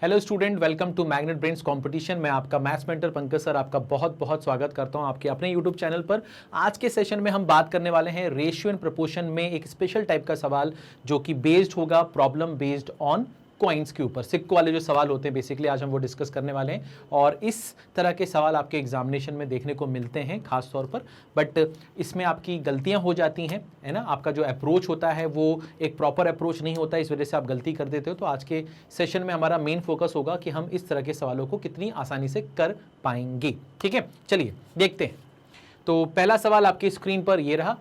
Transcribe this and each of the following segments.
Hello student, welcome to Magnet Brains competition. मैं आपका maths mentor Pankaj sir आपका बहुत बहुत स्वागत करता हूं आपके अपने यूट्यूब चैनल पर। आज के सेशन में हम बात करने वाले हैं रेशियो एंड प्रोपोर्शन में एक स्पेशल टाइप का सवाल जो कि बेस्ड होगा प्रॉब्लम बेस्ड ऑन कॉइन्स के ऊपर। सिक्कों वाले जो सवाल होते हैं बेसिकली आज हम वो डिस्कस करने वाले हैं और इस तरह के सवाल आपके एग्जामिनेशन में देखने को मिलते हैं खास तौर पर। बट इसमें आपकी गलतियां हो जाती हैं, है ना। आपका जो अप्रोच होता है वो एक प्रॉपर अप्रोच नहीं होता, इस वजह से आप गलती कर देते हो। तो आज के सेशन में हमारा मेन फोकस होगा कि हम इस तरह के सवालों को कितनी आसानी से कर पाएंगे। ठीक है, चलिए देखते हैं। तो पहला सवाल आपकी स्क्रीन पर ये रहा।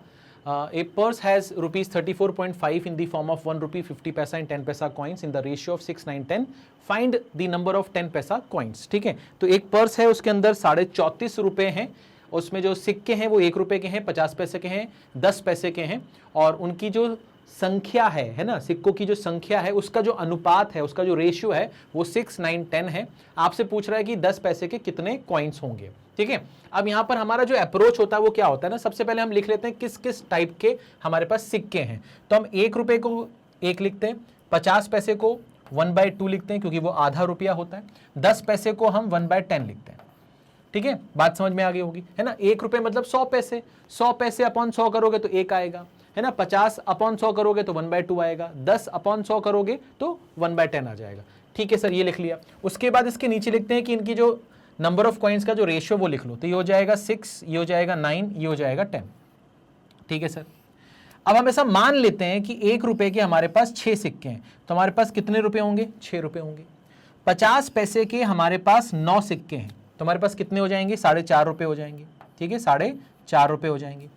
A purse has rupees 34.5 in the form of 1 rupee 50 paisa and 10 paisa coins in the ratio of 6, 9, 10. Find the number of 10 पैसा coins। ठीक है, तो एक पर्स है, उसके अंदर 34.5 रुपए हैं। उसमें जो सिक्के हैं वो 1 रुपए के हैं, 50 पैसे के हैं, 10 पैसे के हैं और उनकी जो संख्या है ना, सिक्कों की जो संख्या है उसका जो अनुपात है, उसका जो रेशियो है वो 6, 9, 10 है। आपसे पूछ रहा है कि 10 पैसे के कितने कॉइन्स होंगे। ठीक है, अब यहां पर हमारा जो अप्रोच होता है वो क्या होता है ना, सबसे पहले हम लिख लेते हैं किस किस टाइप के हमारे पास सिक्के हैं। तो हम 1 रुपए को 1 लिखते हैं, 50 पैसे को 1/2 लिखते हैं क्योंकि वो आधा रुपया होता है, 10 पैसे को हम 1/10 लिखते हैं। ठीक है, बात समझ में आ गई होगी, है ना। 1 रुपए मतलब 100 पैसे, 100 पैसे अपॉन 100 करोगे तो 1 आएगा, है ना। 50 अपॉन 100 करोगे तो 1/2 आएगा, 10 अपॉन 100 करोगे तो 1/10 आ जाएगा। ठीक है सर, ये लिख लिया। उसके बाद इसके नीचे लिखते हैं कि इनकी जो नंबर ऑफ कॉइन्स का जो रेशियो वो लिख लो। तो ये हो जाएगा 6, ये हो जाएगा 9, ये हो जाएगा 10। ठीक है सर, अब हम ऐसा मान लेते हैं कि 1 रुपए के हमारे पास 6 सिक्के हैं, तो हमारे पास कितने रुपए होंगे? 6 रुपए होंगे। 50 पैसे के हमारे पास 9 सिक्के हैं, तो हमारे पास कितने हो जाएंगे? 4.5 रुपए हो जाएंगे। ठीक है, 4.5 रुपए हो जाएंगे।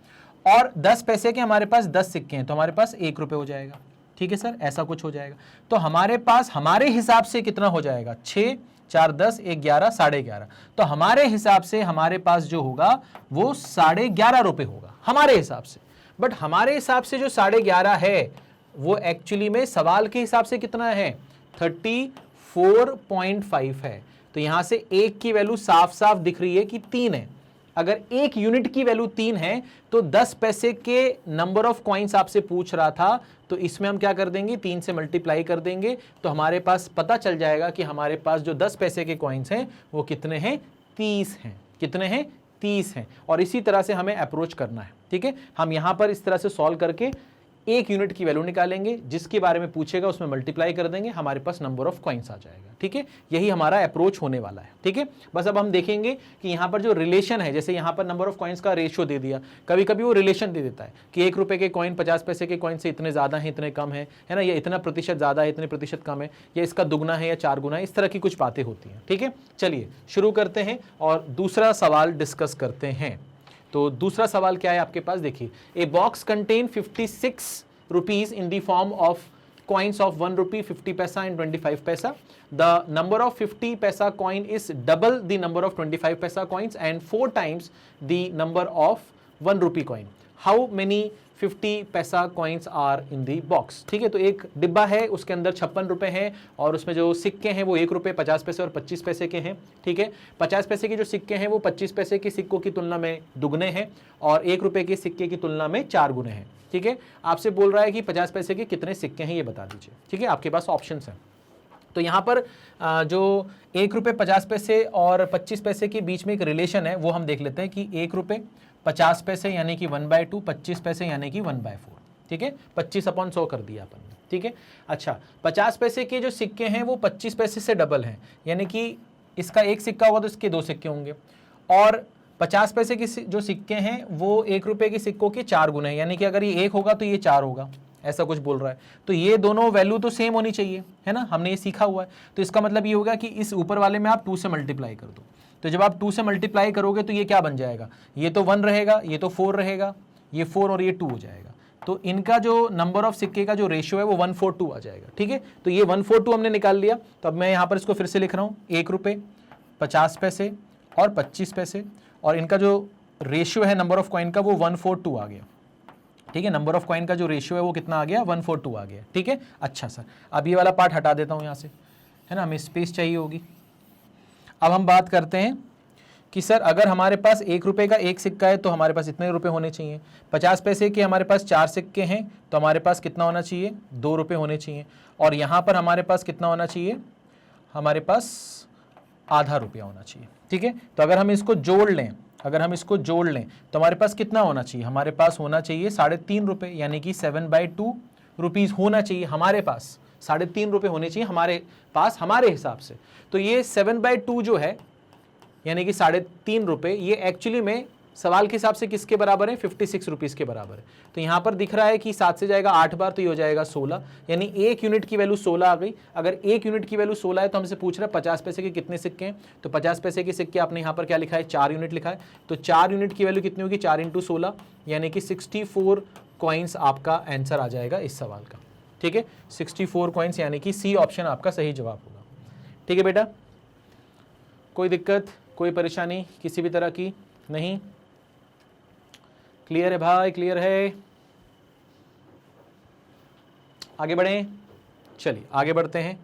और 10 पैसे के हमारे पास 10 सिक्के हैं, तो हमारे पास 1 रुपए हो जाएगा। ठीक है सर, ऐसा कुछ हो जाएगा। तो हमारे पास हमारे हिसाब से कितना हो जाएगा? 6, 4, 10, 1, 11, 11.5। तो हमारे हिसाब से हमारे पास जो होगा वो 11.5 रुपए होगा हमारे हिसाब से। बट हमारे हिसाब से जो 11.5 है वो एक्चुअली में सवाल के हिसाब से कितना है? 34.5 है। तो यहां से 1 की वैल्यू साफ साफ दिख रही है कि 3 है। अगर 1 यूनिट की वैल्यू 3 है तो 10 पैसे के नंबर ऑफ कॉइन्स आपसे पूछ रहा था, तो इसमें हम क्या कर देंगे? 3 से मल्टीप्लाई कर देंगे, तो हमारे पास पता चल जाएगा कि हमारे पास जो 10 पैसे के कॉइन्स हैं वो कितने हैं? 30 हैं। कितने हैं? 30 हैं। और इसी तरह से हमें अप्रोच करना है। ठीक है, हम यहां पर इस तरह से सॉल्व करके 1 यूनिट की वैल्यू निकालेंगे, जिसके बारे में पूछेगा उसमें मल्टीप्लाई कर देंगे, हमारे पास नंबर ऑफ कॉइन्स आ जाएगा। ठीक है, यही हमारा अप्रोच होने वाला है। ठीक है, बस अब हम देखेंगे कि यहाँ पर जो रिलेशन है, जैसे यहाँ पर नंबर ऑफ कॉइन्स का रेशियो दे दिया, कभी कभी वो रिलेशन दे देता है कि 1 रुपए के कॉइन 50 पैसे के कॉइन से इतने ज़्यादा हैं, इतने कम है ना, या इतना प्रतिशत ज़्यादा है, इतने प्रतिशत कम है, या इसका दुगना है या 4 गुना है, इस तरह की कुछ बातें होती हैं। ठीक है, चलिए शुरू करते हैं और दूसरा सवाल डिस्कस करते हैं। तो दूसरा सवाल क्या है आपके पास? देखिए, a box contain 56 rupees in the form of coins of 1 rupee, 50 paisa and 25 paisa. The number of 50 paisa coin is double the number of 25 paisa coins and 4 times the number of 1 rupee coin. How many 50 paisa coins are in the box? ठीक है, तो एक डिब्बा है, उसके अंदर 56 रुपए हैं और उसमें जो सिक्के हैं वो 1 रुपए, 50 पैसे और 25 पैसे के हैं। ठीक है, 50 पैसे के जो सिक्के हैं वो 25 पैसे के सिक्कों की तुलना में दुगने हैं और 1 रुपए के सिक्के की तुलना में 4 गुने हैं। ठीक है, आपसे बोल रहा है कि 50 पैसे के कितने सिक्के हैं ये बता दीजिए। ठीक है, आपके पास ऑप्शंस हैं। तो यहाँ पर जो 1 रुपए 50 पैसे और 25 पैसे के बीच में एक रिलेशन है वो हम देख लेते हैं कि 1 रुपए 50 पैसे यानी कि 1/2, 25 पैसे यानी कि 1/4। ठीक है, 25 अपॉन 100 कर दिया अपन ने। ठीक है, अच्छा 50 पैसे के जो सिक्के हैं वो 25 पैसे से डबल हैं, यानी कि इसका एक सिक्का होगा तो इसके 2 सिक्के होंगे। और 50 पैसे के जो सिक्के हैं वो 1 रुपए के सिक्कों के 4 गुने हैं, यानी कि अगर ये 1 होगा तो ये 4 होगा, ऐसा कुछ बोल रहा है। तो ये दोनों वैल्यू तो सेम होनी चाहिए, है ना, हमने ये सीखा हुआ है। तो इसका मतलब ये होगा कि इस ऊपर वाले में आप 2 से मल्टीप्लाई कर दो। तो जब आप 2 से मल्टीप्लाई करोगे तो ये क्या बन जाएगा? ये तो 1 रहेगा, ये तो 4 रहेगा, ये 4 और ये 2 हो जाएगा। तो इनका जो नंबर ऑफ सिक्के का जो रेशियो है वो 1/4 आ जाएगा। ठीक है, तो ये 1/4 हमने निकाल लिया। तो अब मैं यहाँ पर इसको फिर से लिख रहा हूँ, 1 रुपये 50 पैसे और 25 पैसे, और इनका जो रेशियो है नंबर ऑफ कॉइन का वो 1/4 आ गया। ठीक है, नंबर ऑफ कॉइन का जो रेशियो है वो कितना आ गया? 1/4 आ गया। ठीक है, अच्छा सर, अब ये वाला पार्ट हटा देता हूँ यहाँ से, है ना, हमें स्पेस चाहिए होगी। अब हम बात करते हैं कि सर अगर हमारे पास 1 रुपए का एक सिक्का है तो हमारे पास इतने रुपए होने चाहिए। 50 पैसे के हमारे पास 4 सिक्के हैं तो हमारे पास कितना होना चाहिए? 2 रुपए होने चाहिए। और यहाँ पर हमारे पास कितना होना चाहिए? हमारे पास आधा रुपया होना चाहिए, ठीक है। तो अगर हम इसको जोड़ लें, तो हमारे पास कितना होना चाहिए, हमारे पास होना चाहिए 3.5 रुपये, यानी कि 7/2 रुपीज़ होना चाहिए हमारे पास, 3.5 रुपये होने चाहिए हमारे पास हमारे हिसाब से। तो ये 7/2 जो है यानी कि 3.5 रुपये, ये एक्चुअली में सवाल के हिसाब से किसके बराबर है, 56 रुपीज़ के बराबर है। तो यहाँ पर दिख रहा है कि 7 से जाएगा 8 बार, तो ये हो जाएगा 16, यानी 1 यूनिट की वैल्यू 16 आ गई। अगर 1 यूनिट की वैल्यू 16 है तो हमसे पूछ रहा है 50 पैसे के कितने सिक्के हैं, तो 50 पैसे के सिक्के आपने यहाँ पर क्या लिखा है, 4 यूनिट लिखा है। तो 4 यूनिट की वैल्यू कितनी होगी, 4 × 16, यानी कि 64 कॉइन्स आपका आंसर आ जाएगा इस सवाल का, ठीक है। 64 कॉइन्स, यानी कि सी ऑप्शन आपका सही जवाब होगा, ठीक है बेटा। कोई दिक्कत, कोई परेशानी किसी भी तरह की नहीं, क्लियर है भाई, क्लियर है। आगे बढ़ें, चलिए आगे बढ़ते हैं,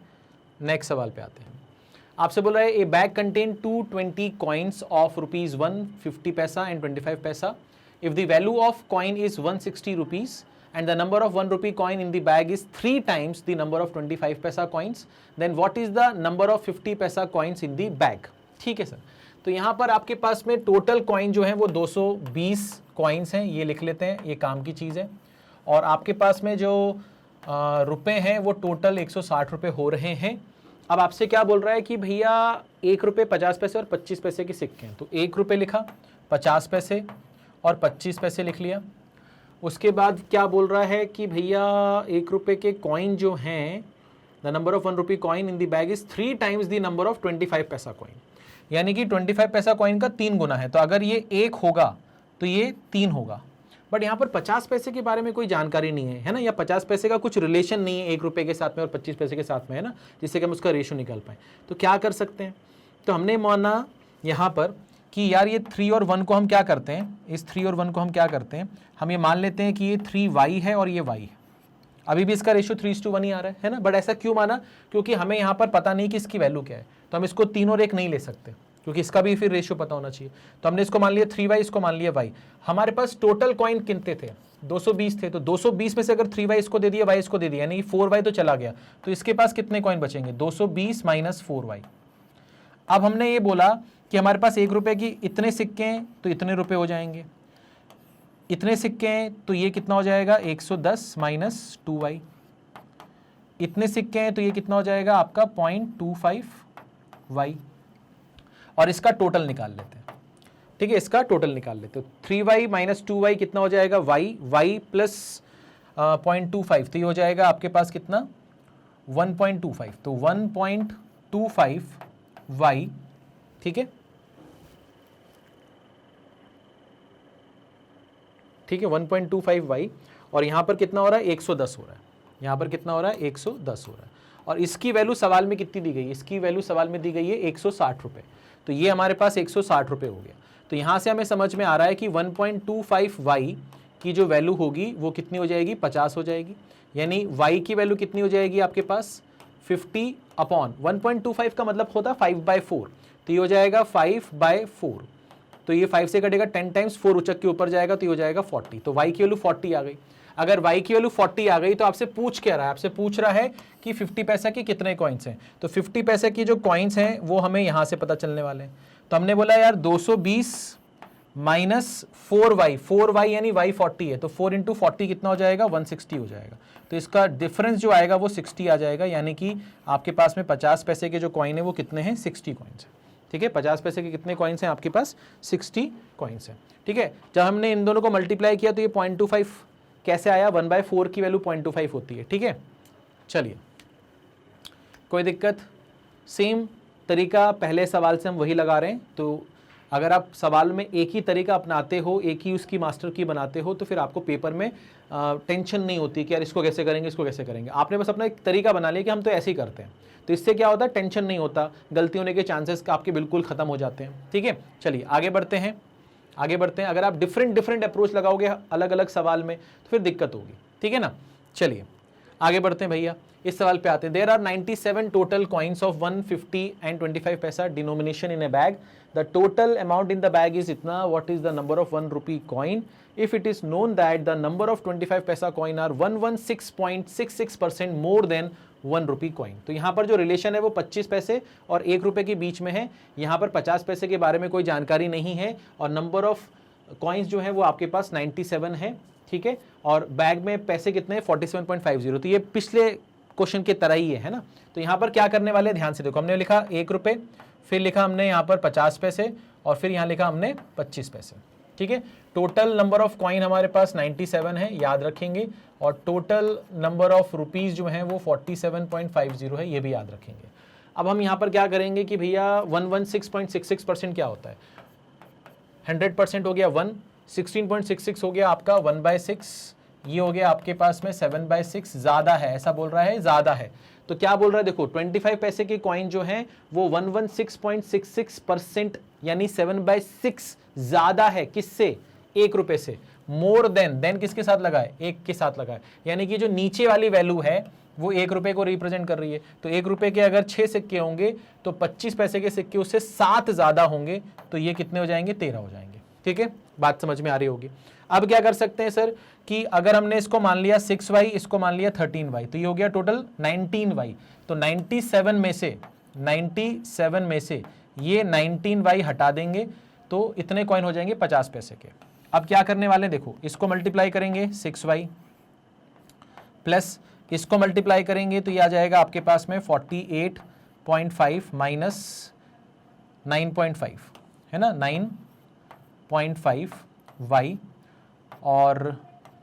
नेक्स्ट सवाल पे आते हैं। आपसे बोल रहा है ए बैग कंटेन 220 कॉइन्स ऑफ ₹1 50 पैसा एंड 25 पैसा। If the value of coin is 160 rupees and the number of 1 rupee coin in the bag is 3 times the number of 25 paisa coins, then what is the number of 50 paisa coins in the bag? ठीक है sir. तो यहाँ पर आपके पास में total coin जो है वो 220 कॉइन्स हैं, ये लिख लेते हैं, ये काम की चीज़ है। और आपके पास में जो रुपए हैं वो टोटल 160 रुपये हो रहे हैं। अब आपसे क्या बोल रहा है कि भैया 1 रुपये 50 पैसे और 25 पैसे के सिक्के हैं, तो 1 रुपये लिखा, 50 पैसे और 25 पैसे लिख लिया। उसके बाद क्या बोल रहा है कि भैया 1 रुपये के कॉइन जो हैं, the number of 1 rupee coin in the bag is 3 times the number of 25 पैसा कॉइन, यानी कि 25 पैसा कॉइन का 3 गुना है। तो अगर ये 1 होगा तो ये 3 होगा। बट यहाँ पर 50 पैसे के बारे में कोई जानकारी नहीं है, है ना, या 50 पैसे का कुछ रिलेशन नहीं है 1 रुपये के साथ में और 25 पैसे के साथ में, है ना, जिससे कि हम उसका रेशो निकाल पाएँ। तो क्या कर सकते हैं, तो हमने माना यहाँ पर कि यार ये 3 और 1 को हम क्या करते हैं, इस 3 और 1 को हम क्या करते हैं, हम ये मान लेते हैं कि ये 3y है और ये y है। अभी भी इसका रेशियो 3:1 ही आ रहा है ना। बट ऐसा क्यों माना, क्योंकि हमें यहाँ पर पता नहीं कि इसकी वैल्यू क्या है, तो हम इसको 3 और 1 नहीं ले सकते, क्योंकि इसका भी फिर रेशियो पता होना चाहिए। तो हमने इसको मान लिया 3y, इसको मान लिया y। हमारे पास टोटल कॉइन कितने थे, 220 थे। तो 220 में से अगर 3y इसको दे दिया, y इसको दे दिया, यानी 4y तो चला गया, तो इसके पास कितने कॉइन बचेंगे, 220 माइनस 4y। अब हमने ये बोला कि हमारे पास 1 रुपये की इतने सिक्के हैं तो इतने रुपए हो जाएंगे, इतने सिक्के हैं तो ये कितना हो जाएगा 110 माइनस 2y, इतने सिक्के हैं तो ये कितना हो जाएगा आपका 0.25y। और इसका टोटल निकाल लेते हैं, ठीक है, इसका टोटल निकाल लेते हैं। 3y माइनस 2y कितना हो जाएगा y प्लस 0.25, तो ये हो जाएगा आपके पास कितना 1.25, तो 1.25y, ठीक है, ठीक है, 1.25y। और यहाँ पर कितना हो रहा है 110 हो रहा है, यहाँ पर कितना हो रहा है 110 हो रहा है। और इसकी वैल्यू सवाल में कितनी दी गई है, इसकी वैल्यू सवाल में दी गई है 160 रुपये। तो ये हमारे पास 160 रुपये हो गया। तो यहाँ से हमें समझ में आ रहा है कि 1.25y की जो वैल्यू होगी वो कितनी हो जाएगी, 50 हो जाएगी। यानी y की वैल्यू कितनी हो जाएगी आपके पास 50 अपॉन 1.25 का मतलब होता 5/4, तो ये हो जाएगा 5/4। तो ये 5 से कटेगा 10 टाइम्स 4 उचक के ऊपर जाएगा, तो ये हो जाएगा 40। तो y की वैल्यू 40 आ गई। अगर y की वैल्यू 40 आ गई तो आपसे पूछ क्या रहा है, आपसे पूछ रहा है कि 50 पैसा के कितने कॉइन्स हैं। तो 50 पैसे की जो कॉइन्स हैं वो हमें यहाँ से पता चलने वाले हैं। तो हमने बोला यार 220 माइनस 4y यानी y 40 है, तो 4 × 40 कितना हो जाएगा 160 हो जाएगा। तो इसका डिफरेंस जो आएगा वो 60 आ जाएगा, यानी कि आपके पास में 50 पैसे के जो कॉइन है वो कितने हैं 60 कॉइन्स हैं, ठीक है। 50 पैसे के कितने कॉइन्स हैं आपके पास 60 कॉइन्स हैं, ठीक है। जब हमने इन दोनों को मल्टीप्लाई किया तो ये 0.25 कैसे आया, 1/4 की वैल्यू 0.25 होती है, ठीक है। चलिए कोई दिक्कत, सेम तरीका पहले सवाल से हम वही लगा रहे हैं। तो अगर आप सवाल में एक ही तरीका अपनाते हो, एक ही उसकी मास्टर की बनाते हो, तो फिर आपको पेपर में टेंशन नहीं होती कि यार इसको कैसे करेंगे, इसको कैसे करेंगे। आपने बस अपना एक तरीका बना लिया कि हम तो ऐसे ही करते हैं, तो इससे क्या होता है टेंशन नहीं होता, गलती होने के चांसेस आपके बिल्कुल ख़त्म हो जाते हैं, ठीक है। चलिए आगे बढ़ते हैं, आगे बढ़ते हैं। अगर आप डिफरेंट अप्रोच लगाओगे अलग अलग सवाल में तो फिर दिक्कत होगी, ठीक है ना। चलिए आगे बढ़ते हैं भैया, इस सवाल पे आते हैं। There are 97 total coins of 150 and 25 paisa denomination in a bag. The total amount in the bag is इतना, what is the number of 1 rupee coin if it is known that the number of 25 paisa coin are 116.66% more than 1 rupee coin. तो यहाँ पर जो relation है वो 25 पैसे और 1 रुपए के बीच में है। यहाँ पर 50 पैसे के बारे में कोई जानकारी नहीं है और नंबर ऑफ कॉइन्स जो है वो आपके पास 97 है, ठीक है। और बैग में पैसे कितने हैं 47.50। तो ये पिछले क्वेश्चन की तरह ही है ना। तो यहाँ पर क्या करने वाले ध्यान से देखो, हमने लिखा 1 रुपये, फिर लिखा हमने यहाँ पर 50 पैसे और फिर यहाँ लिखा हमने 25 पैसे, ठीक है। टोटल नंबर ऑफ कॉइन हमारे पास 97 है, याद रखेंगे। और टोटल नंबर ऑफ रुपीज़ जो है वो 47.50 है, ये भी याद रखेंगे। अब हम यहाँ पर क्या करेंगे कि भैया 116.66% क्या होता है, 100% हो गया 1, 16.66 हो गया आपका 1/6, ये हो गया आपके पास में 7/6, ज़्यादा है ऐसा बोल रहा है, ज़्यादा है। तो क्या बोल रहा है देखो, 25 पैसे के कॉइन जो हैं वो 116.66% यानी 7/6 ज़्यादा है किससे, 1 रुपये से। मोर देन किसके साथ लगाए, 1 के साथ लगाए, यानी कि जो नीचे वाली वैल्यू है वो 1 रुपये को रिप्रेजेंट कर रही है। तो 1 रुपये के अगर 6 सिक्के होंगे तो 25 पैसे के सिक्के उससे 7 ज़्यादा होंगे, तो ये कितने हो जाएंगे, 13 हो जाएंगे, ठीक है। बात समझ में आ रही होगी। अब क्या कर सकते हैं सर कि अगर हमने इसको मान लिया 6y, इसको मान लिया 13y, तो ये हो गया टोटल 19y। तो 97 में से ये 19y हटा देंगे तो इतने कॉइन हो जाएंगे 50 पैसे के। अब क्या करने वाले देखो, इसको मल्टीप्लाई करेंगे 6y प्लस इसको मल्टीप्लाई करेंगे तो ये आ जाएगा आपके पास में 48.5 माइनस 9.5 है ना, 9.5y और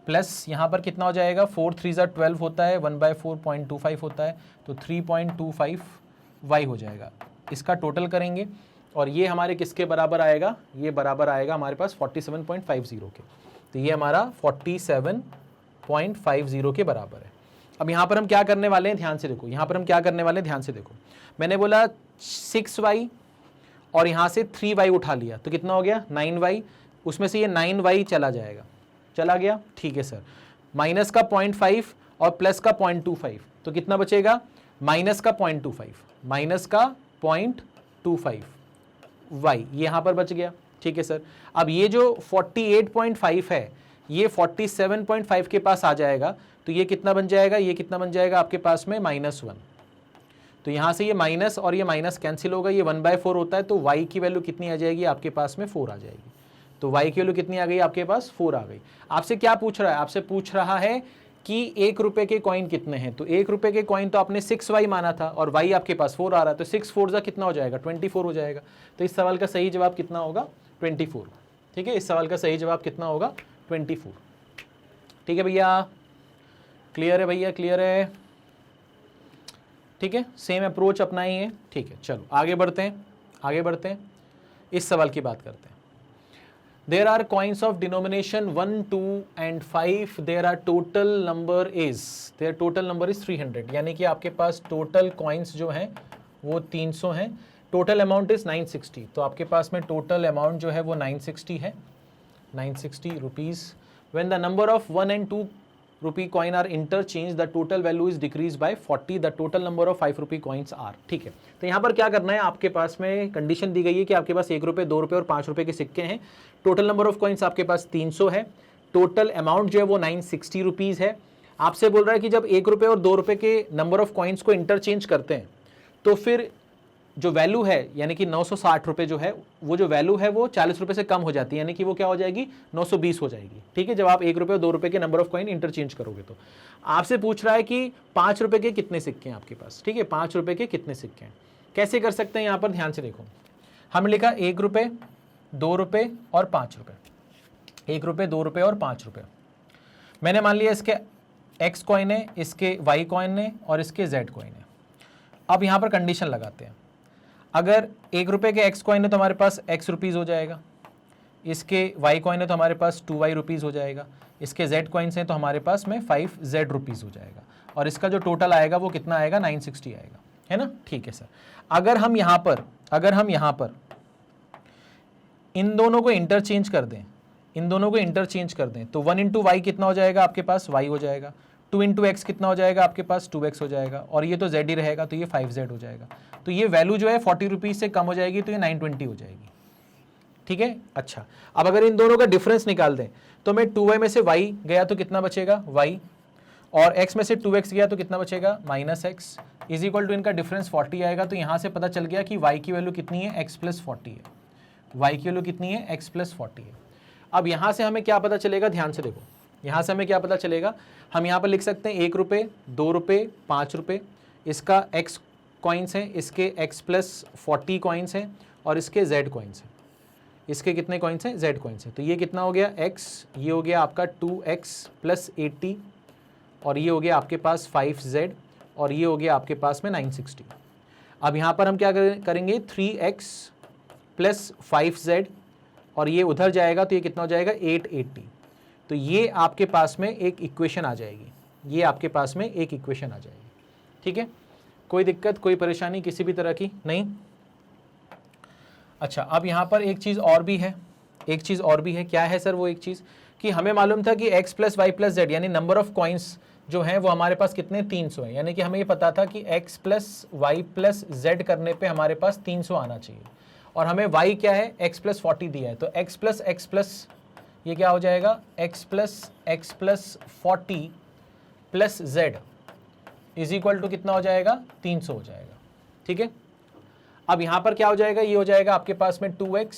प्लस यहाँ पर कितना हो जाएगा, 4 3 12 होता है, 1/4.25 होता है, तो 3.25y हो जाएगा। इसका टोटल करेंगे और ये हमारे किसके बराबर आएगा, ये बराबर आएगा हमारे पास 47.50 के। तो ये हमारा 47.50 के बराबर है। अब यहाँ पर हम क्या करने वाले हैं, ध्यान से देखो, यहाँ पर हम क्या करने वाले हैं, ध्यान से देखो। मैंने बोला 6y और यहाँ से 3y उठा लिया तो कितना हो गया 9y, उसमें से ये 9y चला जाएगा, चला गया, ठीक है सर। माइनस का 0.5 और प्लस का 0.25, तो कितना बचेगा, माइनस का 0.25 y, ये यहाँ पर बच गया, ठीक है सर। अब ये जो 48.5 है ये 47.5 के पास आ जाएगा, तो ये कितना बन जाएगा, ये कितना बन जाएगा आपके पास में -1। तो यहाँ से ये माइनस और ये माइनस कैंसिल होगा, ये 1/4 होता है, तो y की वैल्यू कितनी आ जाएगी आपके पास में, 4 आ जाएगी। तो y की वैल्यू कितनी आ गई आपके पास, 4 आ गई। आपसे क्या पूछ रहा है, आपसे पूछ रहा है कि 1 रुपए के कॉइन कितने हैं। तो 1 रुपए के कॉइन तो आपने 6y माना था और y आपके पास 4 आ रहा है, तो 6 4 कितना हो जाएगा, 24 हो जाएगा। तो इस सवाल का सही जवाब कितना होगा, 24, ठीक है। इस सवाल का सही जवाब कितना होगा, 24, ठीक है भैया। क्लियर है भैया, क्लियर है, ठीक है। सेम अप्रोच अपनाइए, ठीक है। चलो आगे बढ़ते हैं, आगे बढ़ते हैं, इस सवाल की बात करते हैं। There are coins of denomination 1, 2 and 5. Their total number is 300, यानी कि आपके पास टोटल कॉइन्स जो हैं वो 300 हैं। टोटल अमाउंट इज 960, तो आपके पास में टोटल अमाउंट जो है वो 960 है, 960 rupees. When the number of 1 and 2 rupee coin are interchanged, the total value is decreased by 40. The total number of 5 rupee coins are, ठीक है। तो यहाँ पर क्या करना है, आपके पास में कंडीशन दी गई है कि आपके पास 1 रुपये, 2 रुपये और 5 रुपये के सिक्के हैं। टोटल नंबर ऑफ कॉइन्स आपके पास 300 है, टोटल अमाउंट जो है वो 960 रुपीज़ है। आपसे बोल रहा है कि जब 1 रुपये और 2 रुपये के नंबर ऑफ कॉइन्स को इंटरचेंज करते हैं तो फिर जो वैल्यू है यानी कि 960 रुपये जो है वो जो वैल्यू है वो 40 रुपये से कम हो जाती है, यानी कि वो क्या हो जाएगी, 920 हो जाएगी, ठीक है। जब आप 1 रुपये और 2 रुपये के नंबर ऑफ कॉइन इंटरचेंज करोगे तो आपसे पूछ रहा है कि 5 रुपये के कितने सिक्के हैं आपके पास, ठीक है। 5 रुपये के कितने सिक्के हैं, कैसे कर सकते हैं, यहाँ पर ध्यान से देखो। हमने लिखा 1 रुपये, 2 रुपये और 5 रुपये, 1 रुपये, 2 रुपये और 5 रुपये। मैंने मान लिया इसके x कॉइन है, इसके y कॉइन है और इसके z कॉइन है। अब यहाँ पर कंडीशन लगाते हैं, अगर 1 रुपये के x कॉइन है तो हमारे पास x रुपीज़ हो जाएगा, इसके y कॉइन है तो हमारे पास 2y रुपीज़ हो जाएगा, इसके z कॉइन्स हैं तो हमारे पास में 5z रुपीज़ हो जाएगा, और इसका जो टोटल आएगा वो कितना आएगा, 960 आएगा, है ना, ठीक है सर। अगर हम यहाँ पर इन दोनों को इंटरचेंज कर दें, इन दोनों को इंटरचेंज कर दें तो 1 इंटू वाई कितना हो जाएगा आपके पास, y हो जाएगा। 2 इंटू एक्स कितना हो जाएगा आपके पास, 2x हो जाएगा, और ये तो z ही रहेगा तो ये 5z हो जाएगा। तो ये वैल्यू जो है 40 रुपीज़ से कम हो जाएगी तो ये 920 हो जाएगी, ठीक है। अच्छा, अब अगर इन दोनों का डिफरेंस निकाल दें तो मैं 2y में से y गया तो कितना बचेगा, y, और x में से 2x गया तो कितना बचेगा -x इज इक्वल टू इनका डिफरेंस 40 आएगा। तो यहां से पता चल गया कि y की वैल्यू कितनी है, x प्लस 40 है। y की वैल्यू कितनी है, x प्लस 40 है। अब यहां से हमें क्या पता चलेगा, ध्यान से देखो, यहां से हमें क्या पता चलेगा, हम यहां पर लिख सकते हैं 1 रुपये, 2 रुपये, 5 रुपये, इसका x कॉइन्स हैं, इसके x प्लस 40 कॉइन्स हैं और इसके z कॉइन्स हैं। इसके कितने कॉइन्स हैं, z कॉइन्स हैं। तो ये कितना हो गया x, ये हो गया आपका 2x प्लस 80 और ये हो गया आपके पास 5z और ये हो गया आपके पास में 960। अब यहाँ पर हम क्या करेंगे, 3x प्लस 5z और ये उधर जाएगा तो ये कितना हो जाएगा 880। तो ये आपके पास में एक इक्वेशन आ जाएगी, ये आपके पास में एक इक्वेशन आ जाएगी। ठीक है, कोई दिक्कत, कोई परेशानी किसी भी तरह की नहीं। अच्छा, अब यहाँ पर एक चीज़ और भी है, एक चीज़ और भी है। क्या है सर वो एक चीज़, कि हमें मालूम था कि x plus y plus z यानी नंबर ऑफ कॉइन्स जो हैं वो हमारे पास कितने 300 हैं, यानी कि हमें ये पता था कि x plus y plus z करने पे हमारे पास 300 आना चाहिए और हमें y क्या है, x प्लस 40 दिया है। तो x प्लस ये क्या हो जाएगा, x plus 40 plus z is equal to कितना हो जाएगा, 300 हो जाएगा। ठीक है, अब यहाँ पर क्या हो जाएगा, ये हो जाएगा आपके पास में 2x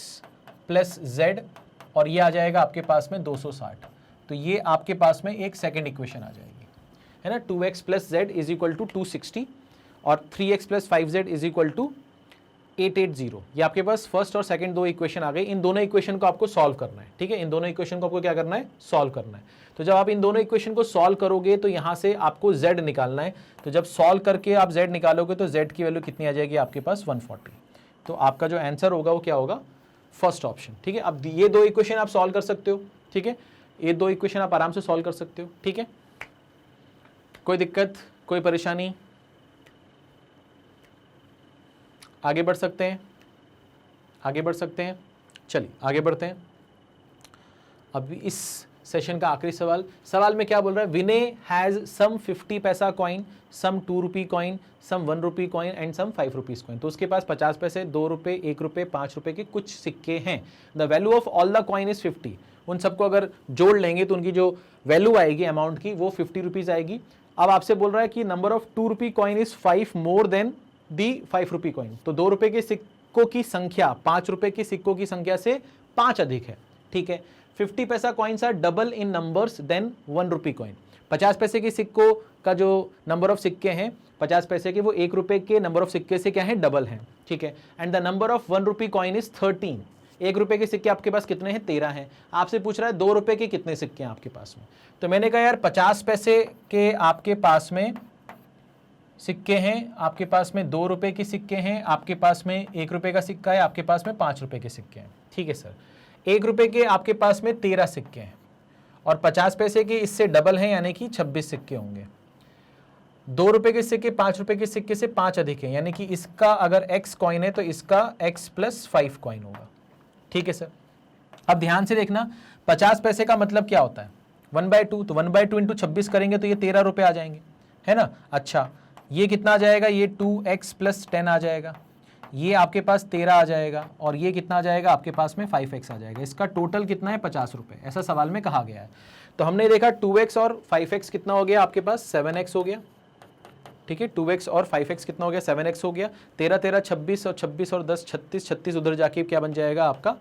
प्लस z और ये आ जाएगा आपके पास में 260। तो ये आपके पास में एक सेकंड इक्वेशन आ जाएगी, है ना। 2x plus z is equal to 260 और 3x plus 5z is equal to 880। ये आपके पास फर्स्ट और सेकंड दो इक्वेशन आ गए। इन दोनों इक्वेशन को आपको सॉल्व करना है। ठीक है, इन दोनों इक्वेशन को आपको क्या करना है, सॉल्व करना है। तो जब आप इन दोनों इक्वेशन को सॉल्व करोगे तो यहाँ से आपको z निकालना है। तो जब सॉल्व करके आप z निकालोगे तो z की वैल्यू कितनी आ जाएगी आपके पास, 140। तो आपका जो आंसर होगा वो क्या होगा, फर्स्ट ऑप्शन। ठीक है, अब ये दो इक्वेशन आप सॉल्व कर सकते हो। ठीक है, ये दो इक्वेशन आप आराम से सॉल्व कर सकते हो। ठीक है, कोई दिक्कत, कोई परेशानी, आगे बढ़ सकते हैं, आगे बढ़ सकते हैं। चलिए आगे बढ़ते हैं। अब इस सेशन का आखिरी सवाल में क्या बोल रहा है, विनय has some 50 paisa coin, some 2 rupee coin, some 1 rupee coin and some 5 rupees coin. तो उसके पास 50 पैसे, 2 रुपये, 1 रुपये, 5 रुपये के कुछ सिक्के हैं। The value of all the coin is 50। उन सबको अगर जोड़ लेंगे तो उनकी जो वैल्यू आएगी अमाउंट की वो 50 रुपीज आएगी। अब आपसे बोल रहा है कि number of 2 rupee coin is 5 more than the 5 rupee coin. तो 2 रुपये के सिक्कों की संख्या 5 रुपये के सिक्कों की संख्या से 5 अधिक है। ठीक है, 50 paisa coins are double in numbers than 1 rupee coin. 50 पैसे के सिक्कों का जो नंबर ऑफ सिक्के हैं 50 पैसे के, वो 1 रुपये के नंबर ऑफ सिक्के से क्या है, डबल है। ठीक है, and the number of 1 rupee coin is 13। 1 रुपये के सिक्के आपके पास कितने हैं, 13 हैं। आपसे पूछ रहा है 2 रुपये के कितने सिक्के हैं आपके पास में। तो मैंने कहा यार 50 पैसे के आपके पास में सिक्के हैं, आपके पास में 2 रुपये के सिक्के हैं, आपके पास में 1 रुपये का सिक्का है, आपके पास में 5 रुपये के सिक्के हैं। ठीक है सर, 1 रुपये के आपके पास में 13 सिक्के हैं और 50 पैसे के इससे डबल हैं यानी कि 26 सिक्के होंगे। 2 रुपये के सिक्के 5 रुपये के सिक्के से 5 अधिक है, यानी कि इसका अगर x कॉइन है तो इसका x प्लस 5 कॉइन होगा। ठीक है सर, अब ध्यान से देखना, 50 पैसे का मतलब क्या होता है, 1/2। तो 1/2 इंटू 26 करेंगे तो ये 13 रुपये आ जाएंगे, है ना। अच्छा, ये कितना आ जाएगा, ये 2x प्लस 10 आ जाएगा, ये आपके पास 13 आ जाएगा और ये कितना आ जाएगा आपके पास में 5x आ जाएगा। इसका टोटल कितना है, 50 रुपये, ऐसा सवाल में कहा गया है। तो हमने देखा 2x और 5x कितना हो गया आपके पास, 7x हो गया। ठीक है, 2x और 5x कितना हो गया, 7x हो गया। 13 13 26 और 26 और 10 36, 36 उधर जाके क्या बन जाएगा आपका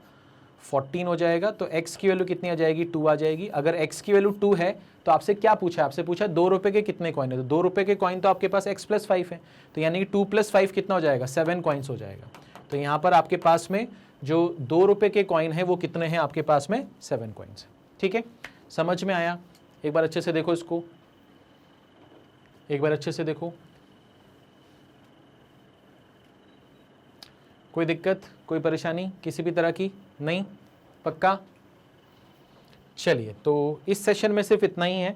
14 हो जाएगा। तो x की वैल्यू कितनी आ जाएगी, 2 आ जाएगी। अगर x की वैल्यू 2 है तो आपसे क्या पूछा है, आपसे पूछा 2 रुपये के कितने कॉइन है। तो 2 रुपये के कॉइन तो आपके पास x प्लस 5 है, तो यानी कि 2 प्लस 5 कितना हो जाएगा, 7 कॉइन्स हो जाएगा। तो यहाँ पर आपके पास में जो 2 रुपये के कॉइन है वो कितने हैं आपके पास में, 7 कॉइन्स। ठीक है, समझ में आया। एक बार अच्छे से देखो इसको, एक बार अच्छे से देखो, कोई दिक्कत, कोई परेशानी किसी भी तरह की नहीं, पक्का। चलिए, तो इस सेशन में सिर्फ इतना ही है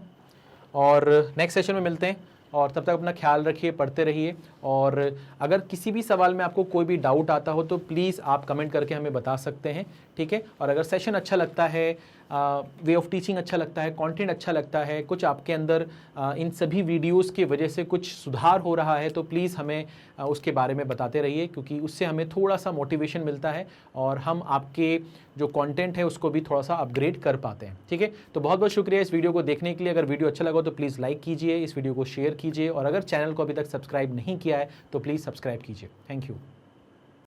और नेक्स्ट सेशन में मिलते हैं। और तब तक अपना ख्याल रखिए, पढ़ते रहिए। और अगर किसी भी सवाल में आपको कोई भी डाउट आता हो तो प्लीज़ आप कमेंट करके हमें बता सकते हैं। ठीक है, और अगर सेशन अच्छा लगता है वे ऑफ टीचिंग अच्छा लगता है, कंटेंट अच्छा लगता है, कुछ आपके अंदर इन सभी वीडियोस की वजह से कुछ सुधार हो रहा है, तो प्लीज़ हमें उसके बारे में बताते रहिए, क्योंकि उससे हमें थोड़ा सा मोटिवेशन मिलता है और हम आपके जो कंटेंट है उसको भी थोड़ा सा अपग्रेड कर पाते हैं। ठीक है, तो बहुत बहुत शुक्रिया इस वीडियो को देखने के लिए। अगर वीडियो अच्छा लगा तो प्लीज़ लाइक कीजिए, इस वीडियो को शेयर कीजिए, और अगर चैनल को अभी तक सब्सक्राइब नहीं किया है तो प्लीज़ सब्सक्राइब कीजिए। Thank you.